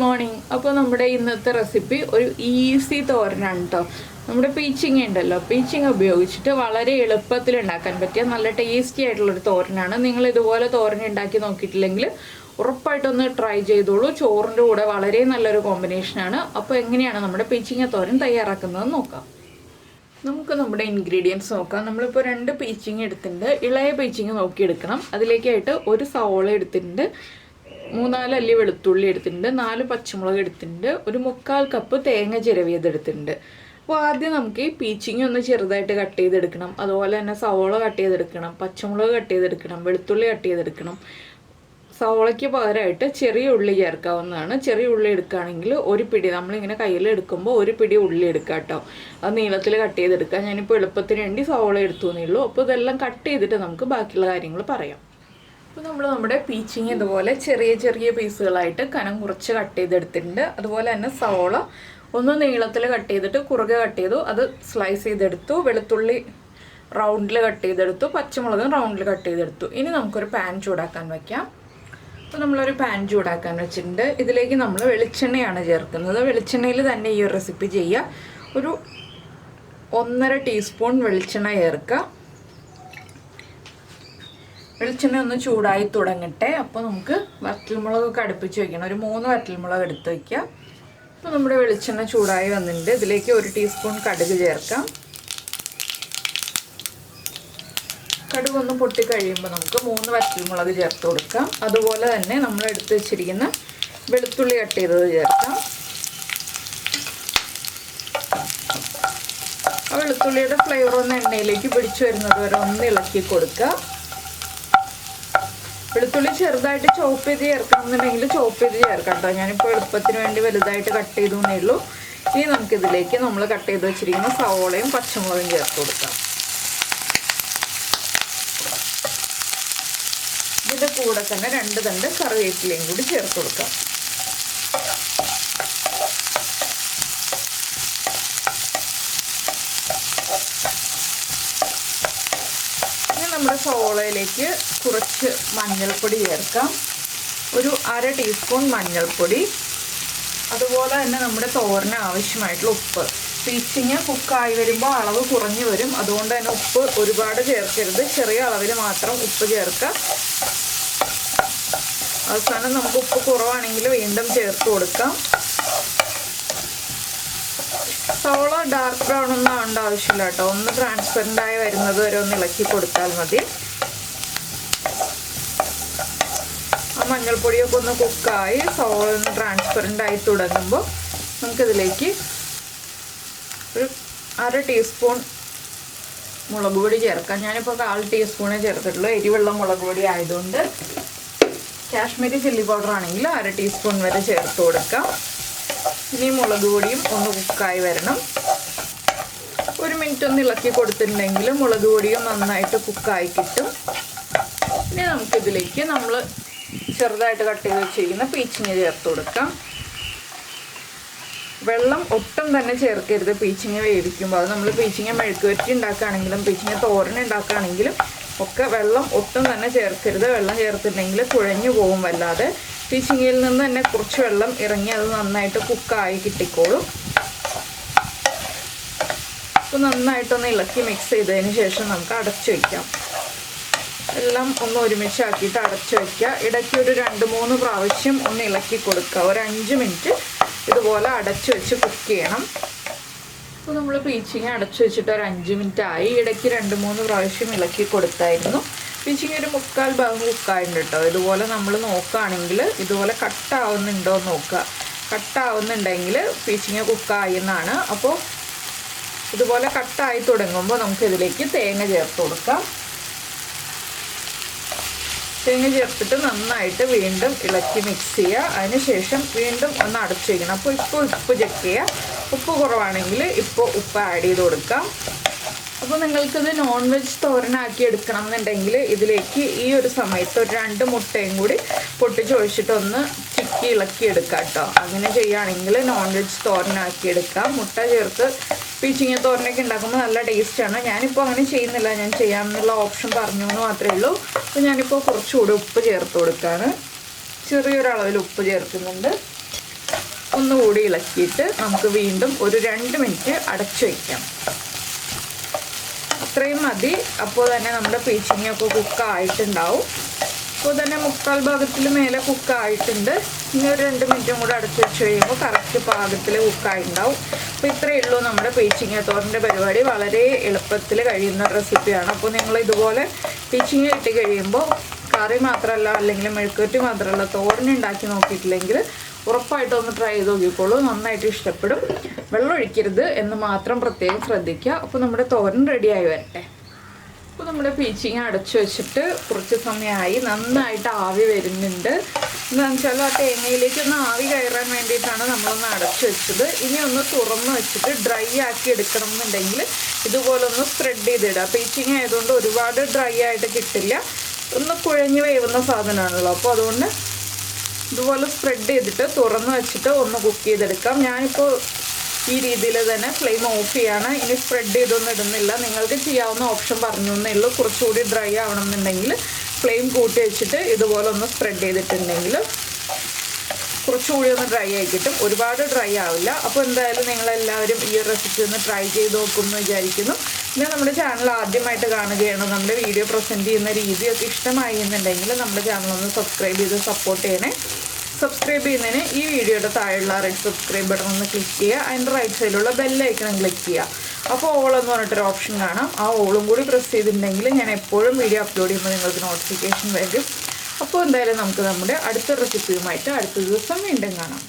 Morning. അപ്പോൾ നമ്മുടെ ഇന്നത്തെ റെസിപ്പി ഒരു ഈസി തോരനാണ് കേട്ടോ. നമ്മുടെ പീച്ചിങ്ങ ഉണ്ടല്ലോ, പീച്ചിങ്ങ ഉപയോഗിച്ചിട്ട് വളരെ എളുപ്പത്തിൽ ഉണ്ടാക്കാൻ പറ്റിയ നല്ല ടേസ്റ്റി ആയിട്ടുള്ളൊരു തോരനാണ്. നിങ്ങൾ ഇതുപോലെ തോരൻ ഉണ്ടാക്കി നോക്കിയിട്ടില്ലെങ്കിൽ ഉറപ്പായിട്ടൊന്ന് ട്രൈ ചെയ്തോളൂ. ചോറിൻ്റെ കൂടെ വളരെ നല്ലൊരു കോമ്പിനേഷനാണ്. അപ്പോൾ എങ്ങനെയാണ് നമ്മുടെ പീച്ചിങ്ങ തോരൻ തയ്യാറാക്കുന്നതെന്ന് നോക്കാം. നമുക്ക് നമ്മുടെ ഇൻഗ്രീഡിയൻസ് നോക്കാം. നമ്മളിപ്പോൾ 2 പീച്ചിങ്ങ എടുത്തിട്ടുണ്ട്. ഇളയ പീച്ചിങ്ങ നോക്കിയെടുക്കണം. അതിലേക്കായിട്ട് ഒരു സവോള എടുത്തിട്ടുണ്ട്, 3-4 അല്ലി വെളുത്തുള്ളി എടുത്തിട്ടുണ്ട്, 4 പച്ചമുളക് എടുത്തിട്ടുണ്ട്, ഒരു 1/4 കപ്പ് തേങ്ങ ചിരവിയത് എടുത്തിട്ടുണ്ട്. അപ്പോൾ ആദ്യം നമുക്ക് ഈ പീച്ചിങ്ങ ഒന്ന് ചെറുതായിട്ട് കട്ട് ചെയ്തെടുക്കണം. അതുപോലെ തന്നെ സവോള കട്ട് ചെയ്തെടുക്കണം, പച്ചമുളക് കട്ട് ചെയ്തെടുക്കണം, വെളുത്തുള്ളി കട്ട് ചെയ്തെടുക്കണം. സവോളയ്ക്ക് പകരമായിട്ട് ചെറിയ ഉള്ളി ചേർക്കാവുന്നതാണ്. ചെറിയ ഉള്ളി എടുക്കുകയാണെങ്കിൽ ഒരു പിടി, നമ്മളിങ്ങനെ കയ്യിൽ എടുക്കുമ്പോൾ ഒരു പിടി ഉള്ളി എടുക്കുക കേട്ടോ. അത് നീളത്തിൽ കട്ട് ചെയ്തെടുക്കുക. ഞാനിപ്പോൾ എളുപ്പത്തിന് വേണ്ടി സവോള എടുത്തു എന്നേ ഉള്ളൂ. അപ്പോൾ ഇതെല്ലാം കട്ട് ചെയ്തിട്ട് നമുക്ക് ബാക്കിയുള്ള കാര്യങ്ങൾ പറയാം. അപ്പോൾ നമ്മൾ നമ്മുടെ പീച്ചിങ്ങ ഇതുപോലെ ചെറിയ ചെറിയ പീസുകളായിട്ട് കനം കുറച്ച് കട്ട് ചെയ്തെടുത്തിട്ടുണ്ട്. അതുപോലെ തന്നെ സവോള ഒന്ന് നീളത്തിൽ കട്ട് ചെയ്തിട്ട് കുറുകെ കട്ട് ചെയ്തു, അത് സ്ലൈസ് ചെയ്തെടുത്തു. വെളുത്തുള്ളി റൗണ്ടിൽ കട്ട് ചെയ്തെടുത്തു, പച്ചമുളകും റൗണ്ടിൽ കട്ട് ചെയ്തെടുത്തു. ഇനി നമുക്കൊരു പാൻ ചൂടാക്കാൻ വയ്ക്കാം. അപ്പോൾ നമ്മളൊരു പാൻ ചൂടാക്കാൻ വെച്ചിട്ടുണ്ട്. ഇതിലേക്ക് നമ്മൾ വെളിച്ചെണ്ണയാണ് ചേർക്കുന്നത്. വെളിച്ചെണ്ണയിൽ തന്നെ ഈ ഒരു റെസിപ്പി ചെയ്യുക. ഒരു 1.5 ടീസ്പൂൺ വെളിച്ചെണ്ണ ചേർക്കുക. വെളിച്ചെണ്ണ ഒന്ന് ചൂടായി തുടങ്ങട്ടെ. അപ്പോൾ നമുക്ക് വറ്റൽമുളകൊക്കെ അടുപ്പിച്ച് വയ്ക്കണം. ഒരു 3 വറ്റൽമുളക് എടുത്ത് വയ്ക്കുക. അപ്പോൾ നമ്മുടെ വെളിച്ചെണ്ണ ചൂടായി വന്നിട്ടുണ്ട്. ഇതിലേക്ക് 1 ടീസ്പൂൺ കടുക് ചേർക്കാം. കടുക് ഒന്ന് പൊട്ടിക്കഴിയുമ്പോൾ നമുക്ക് 3 വറ്റൽമുളക് ചേർത്ത് കൊടുക്കാം. അതുപോലെ തന്നെ നമ്മൾ എടുത്ത് വെച്ചിരിക്കുന്ന വെളുത്തുള്ളി കട്ട് ചെയ്തത് ചേർക്കാം. ആ വെളുത്തുള്ളിയുടെ ഫ്ലേവർ ഒന്ന് എണ്ണയിലേക്ക് പിടിച്ചു വരുന്നത് വരെ ഒന്ന് ഇളക്കി കൊടുക്കുക. വെളുത്തുള്ളി ചെറുതായിട്ട് ചോപ്പ് ചെയ്ത് ചേർക്കണം എന്നുണ്ടെങ്കിൽ ചോപ്പ് ചെയ്ത് ചേർക്കാം കേട്ടോ. ഞാനിപ്പോൾ എളുപ്പത്തിന് വേണ്ടി വലുതായിട്ട് കട്ട് ചെയ്തു എന്നേ ഉള്ളൂ. ഇനി നമുക്കിതിലേക്ക് നമ്മൾ കട്ട് ചെയ്ത് വെച്ചിരിക്കുന്ന സവോളയും പച്ചമുളകും ചേർത്ത് കൊടുക്കാം. ഇതിൻ്റെ കൂടെ തന്നെ 2 തണ്ട് കറിവേപ്പിലയും കൂടി ചേർത്ത് കൊടുക്കാം. നമ്മുടെ സവോളയിലേക്ക് കുറച്ച് മഞ്ഞൾപ്പൊടി ചേർക്കാം. ഒരു 1/2 ടീസ്പൂൺ മഞ്ഞൾപ്പൊടി. അതുപോലെ തന്നെ നമ്മുടെ തോരന് ആവശ്യമായിട്ടുള്ള ഉപ്പ്. പീച്ചിങ്ങ കുക്കായി വരുമ്പോൾ അളവ് കുറഞ്ഞു വരും. അതുകൊണ്ട് തന്നെ ഉപ്പ് ഒരുപാട് ചേർക്കരുത്, ചെറിയ അളവിൽ മാത്രം ഉപ്പ് ചേർക്കുക. അവസാനം നമുക്ക് ഉപ്പ് കുറവാണെങ്കിൽ വീണ്ടും ചേർത്ത് കൊടുക്കാം. സവോള ഡാർക്ക് ബ്രൗൺ ഒന്നും ആവേണ്ട ആവശ്യമില്ല കേട്ടോ. ഒന്ന് ട്രാൻസ്പെറൻ്റ് ആയി വരുന്നത് വരെ ഒന്ന് ഇളക്കി കൊടുത്താൽ മതി. ആ മഞ്ഞൾപ്പൊടിയൊക്കെ ഒന്ന് കുക്കായി സവോള ഒന്ന് ട്രാൻസ്പെറൻ്റ് ആയി തുടങ്ങുമ്പോൾ നമുക്കിതിലേക്ക് ഒരു 1/2 ടീസ്പൂൺ മുളക് പൊടി ചേർക്കാം. ഞാനിപ്പോൾ 1/4 ടീസ്പൂണേ ചേർത്തിട്ടുള്ളൂ. എരിവുള്ള മുളക് പൊടി ആയതുകൊണ്ട്. കാശ്മീരി ചില്ലി പൗഡർ ആണെങ്കിൽ 1/2 ടീസ്പൂൺ വരെ ചേർത്ത് കൊടുക്കാം. ഇനി മുളക് പൊടിയും ഒന്ന് കുക്കായി വരണം. 1 മിനിറ്റ് ഒന്ന് ഇളക്കി കൊടുത്തിട്ടുണ്ടെങ്കിൽ മുളക് പൊടിയും നന്നായിട്ട് കുക്കായി കിട്ടും. ഇനി നമുക്കിതിലേക്ക് നമ്മൾ ചെറുതായിട്ട് കട്ട് ചെയ്ത് വെച്ചിരിക്കുന്ന പീച്ചിങ്ങ ചേർത്ത് കൊടുക്കാം. വെള്ളം ഒട്ടും തന്നെ ചേർക്കരുത് പീച്ചിങ്ങ വേവിക്കുമ്പോൾ. അത് നമ്മൾ പീച്ചിങ്ങ മെഴുക്കുവരട്ടി ഉണ്ടാക്കുകയാണെങ്കിലും പീച്ചിങ്ങ തോരൻ ഉണ്ടാക്കുകയാണെങ്കിലും ഒക്കെ വെള്ളം ഒട്ടും തന്നെ ചേർക്കരുത്. വെള്ളം ചേർത്തിട്ടുണ്ടെങ്കിൽ കുഴഞ്ഞു പോകും വല്ലാതെ. പീച്ചിങ്ങയിൽ നിന്ന് തന്നെ കുറച്ച് വെള്ളം ഇറങ്ങി അത് നന്നായിട്ട് കുക്കായി കിട്ടിക്കോളും. അപ്പോൾ നന്നായിട്ടൊന്ന് ഇളക്കി മിക്സ് ചെയ്തതിന് ശേഷം നമുക്ക് അടച്ചു വയ്ക്കാം. എല്ലാം ഒന്ന് ഒരുമിച്ചാക്കിയിട്ട് അടച്ചു വയ്ക്കുക. ഇടയ്ക്ക് ഒരു 2-3 പ്രാവശ്യം ഒന്ന് ഇളക്കി കൊടുക്കുക. ഒരു 5 മിനിറ്റ് ഇതുപോലെ അടച്ചു വെച്ച് കുക്ക് ചെയ്യണം. അപ്പോൾ നമ്മൾ പീച്ചിങ്ങ അടച്ചു വെച്ചിട്ട് ഒരു 5 മിനിറ്റ് ആയി. ഇടയ്ക്ക് 2-3 പ്രാവശ്യം ഇളക്കി കൊടുത്തായിരുന്നു. പീച്ചിങ്ങ ഒരു 1/4 ഭാഗം കുക്കായിട്ടുണ്ട് കേട്ടോ. ഇതുപോലെ നമ്മൾ നോക്കുകയാണെങ്കിൽ ഇതുപോലെ കട്ടാവുന്നുണ്ടോ എന്ന് നോക്കുക. കട്ടാവുന്നുണ്ടെങ്കിൽ പീച്ചിങ്ങ കുക്കായി എന്നാണ്. അപ്പോൾ ഇതുപോലെ കട്ടായി തുടങ്ങുമ്പോൾ നമുക്കിതിലേക്ക് തേങ്ങ ചേർത്ത് കൊടുക്കാം. തേങ്ങ ചേർത്തിട്ട് നന്നായിട്ട് വീണ്ടും ഇളക്കി മിക്സ് ചെയ്യുക. അതിനുശേഷം വീണ്ടും ഒന്ന് അടച്ചു വയ്ക്കണം. അപ്പോൾ ഇപ്പോൾ ഉപ്പ് ചെക്ക് ചെയ്യുക. ഉപ്പ് കുറവാണെങ്കിൽ ഇപ്പോൾ ഉപ്പ് ആഡ് ചെയ്ത് കൊടുക്കാം. അപ്പോൾ നിങ്ങൾക്കിത് നോൺ വെജ് തോരനാക്കി എടുക്കണം എന്നുണ്ടെങ്കിൽ ഇതിലേക്ക് ഈ ഒരു സമയത്ത് ഒരു 2 മുട്ടയും കൂടി പൊട്ടിച്ചൊഴിച്ചിട്ടൊന്ന് ചിക്കി ഇളക്കി എടുക്കാം കേട്ടോ. അങ്ങനെ ചെയ്യുകയാണെങ്കിൽ നോൺ വെജ് തോരനാക്കി എടുക്കാം. മുട്ട ചേർത്ത് പീച്ചിങ്ങ തോരനൊക്കെ ഉണ്ടാക്കുമ്പോൾ നല്ല ടേസ്റ്റാണ്. ഞാനിപ്പോൾ അങ്ങനെ ചെയ്യുന്നില്ല, ഞാൻ ചെയ്യാമെന്നുള്ള ഓപ്ഷൻ പറഞ്ഞു എന്ന് മാത്രമേ ഉള്ളൂ. അപ്പോൾ ഞാനിപ്പോൾ കുറച്ചുകൂടി ഉപ്പ് ചേർത്ത് കൊടുക്കുകയാണ്. ചെറിയൊരളവിൽ ഉപ്പ് ചേർക്കുന്നുണ്ട്. ഒന്നുകൂടി ഇളക്കിയിട്ട് നമുക്ക് വീണ്ടും ഒരു 2 മിനിറ്റ് അടച്ചു വയ്ക്കാം. അത്രയും മതി. അപ്പോൾ തന്നെ നമ്മുടെ പീച്ചിങ്ങയൊക്കെ കുക്കായിട്ടുണ്ടാവും. അപ്പോൾ തന്നെ 3/4 ഭാഗത്തിൽ മേലെ കുക്കായിട്ടുണ്ട്. ഇനി ഒരു 2 മിനിറ്റും കൂടെ അടച്ചു വെച്ച് കഴിയുമ്പോൾ കറക്റ്റ് പാകത്തിൽ കുക്കായിട്ടുണ്ടാവും. അപ്പോൾ ഇത്രയേ ഉള്ളൂ നമ്മുടെ പീച്ചിങ്ങ തോരൻ്റെ പരിപാടി. വളരെ എളുപ്പത്തിൽ കഴിയുന്ന റെസിപ്പിയാണ്. അപ്പോൾ നിങ്ങൾ ഇതുപോലെ പീച്ചിങ്ങ ഇട്ട് കഴിയുമ്പോൾ കറി മാത്രമല്ല, അല്ലെങ്കിൽ മെഴുക്കുവരട്ടി മാത്രമല്ല, തോരനുണ്ടാക്കി നോക്കിയിട്ടില്ലെങ്കിൽ ഉറപ്പായിട്ടും ഒന്ന് ട്രൈ ചെയ്ത് നോക്കിക്കോളൂ. നന്നായിട്ട് ഇഷ്ടപ്പെടും. വെള്ളം ഒഴിക്കരുത് എന്ന് മാത്രം പ്രത്യേകം ശ്രദ്ധിക്കുക. അപ്പോൾ നമ്മുടെ തോരൻ റെഡിയായി വരട്ടെ. അപ്പോൾ നമ്മുടെ പീച്ചിങ്ങ അടച്ചു വെച്ചിട്ട് കുറച്ച് സമയമായി. നന്നായിട്ട് ആവി വരുന്നുണ്ട്. എന്താണെന്ന് വെച്ചാൽ ആ തേങ്ങയിലേക്ക് ഒന്ന് ആവി കയറാൻ വേണ്ടിയിട്ടാണ് നമ്മളൊന്ന് അടച്ചു വെച്ചത്. ഇനി ഒന്ന് തുറന്ന് വെച്ചിട്ട് ഡ്രൈ ആക്കി എടുക്കണം എന്നുണ്ടെങ്കിൽ ഇതുപോലെ ഒന്ന് സ്പ്രെഡ് ചെയ്തിടുക. പീച്ചിങ്ങ ആയതുകൊണ്ട് ഒരുപാട് ഡ്രൈ ആയിട്ട് കിട്ടില്ല. ഒന്ന് കുഴഞ്ഞ് വേവുന്ന സാധനമാണല്ലോ. അപ്പോൾ അതുകൊണ്ട് ഇതുപോലെ സ്പ്രെഡ് ചെയ്തിട്ട് തുറന്ന് വെച്ചിട്ട് ഒന്ന് കുക്ക് ചെയ്തെടുക്കാം. ഞാനിപ്പോൾ ഈ രീതിയിൽ തന്നെ ഫ്ലെയിം ഓഫ് ചെയ്യാണ്. ഇനി സ്പ്രെഡ് ചെയ്തൊന്നും ഇടുന്നില്ല. നിങ്ങൾക്ക് ചെയ്യാവുന്ന ഓപ്ഷൻ പറഞ്ഞു എന്നേ ഉള്ളൂ. കുറച്ചുകൂടി ഡ്രൈ ആവണം എന്നുണ്ടെങ്കിൽ ഫ്ലെയിം കൂട്ടി വെച്ചിട്ട് ഇതുപോലെ ഒന്ന് സ്പ്രെഡ് ചെയ്തിട്ടുണ്ടെങ്കിൽ കുറച്ചുകൂടി ഒന്ന് ഡ്രൈ ആയി കിട്ടും. ഒരുപാട് ഡ്രൈ ആവില്ല. അപ്പോൾ എന്തായാലും നിങ്ങളെല്ലാവരും ഈ റെസിപ്പി ഒന്ന് ട്രൈ ചെയ്ത് നോക്കുമെന്ന് വിചാരിക്കുന്നു. പിന്നെ നമ്മുടെ ചാനൽ ആദ്യമായിട്ട് കാണുകയാണ്. നമ്മുടെ വീഡിയോ പ്രസൻറ്റ് ചെയ്യുന്ന രീതിയൊക്കെ ഇഷ്ടമായി എന്നുണ്ടെങ്കിൽ നമ്മുടെ ചാനൽ ഒന്ന് സബ്സ്ക്രൈബ് ചെയ്ത് സപ്പോർട്ട് ചെയ്യണേ. സബ്സ്ക്രൈബ് ചെയ്യുന്നതിന് ഈ വീഡിയോയുടെ താഴെയുള്ള റെഡ് സബ്സ്ക്രൈബ് ബട്ടൺ ഒന്ന് ക്ലിക്ക് ചെയ്യുക. അതിൻ്റെ റൈറ്റ് സൈഡിലുള്ള ബെല്ലൈക്കണം ക്ലിക്ക് ചെയ്യുക. അപ്പോൾ ഓൾ എന്ന് പറഞ്ഞിട്ടൊരു ഓപ്ഷൻ കാണാം. ആ ഓളും കൂടി പ്രസ് ചെയ്തിട്ടുണ്ടെങ്കിൽ ഞാൻ എപ്പോഴും വീഡിയോ അപ്ലോഡ് ചെയ്യുമ്പോൾ നിങ്ങൾക്ക് നോട്ടിഫിക്കേഷൻ വരും. അപ്പോൾ എന്തായാലും നമുക്ക് നമ്മുടെ അടുത്ത റെസിപ്പിയുമായിട്ട് അടുത്ത ദിവസം വീണ്ടും കാണാം.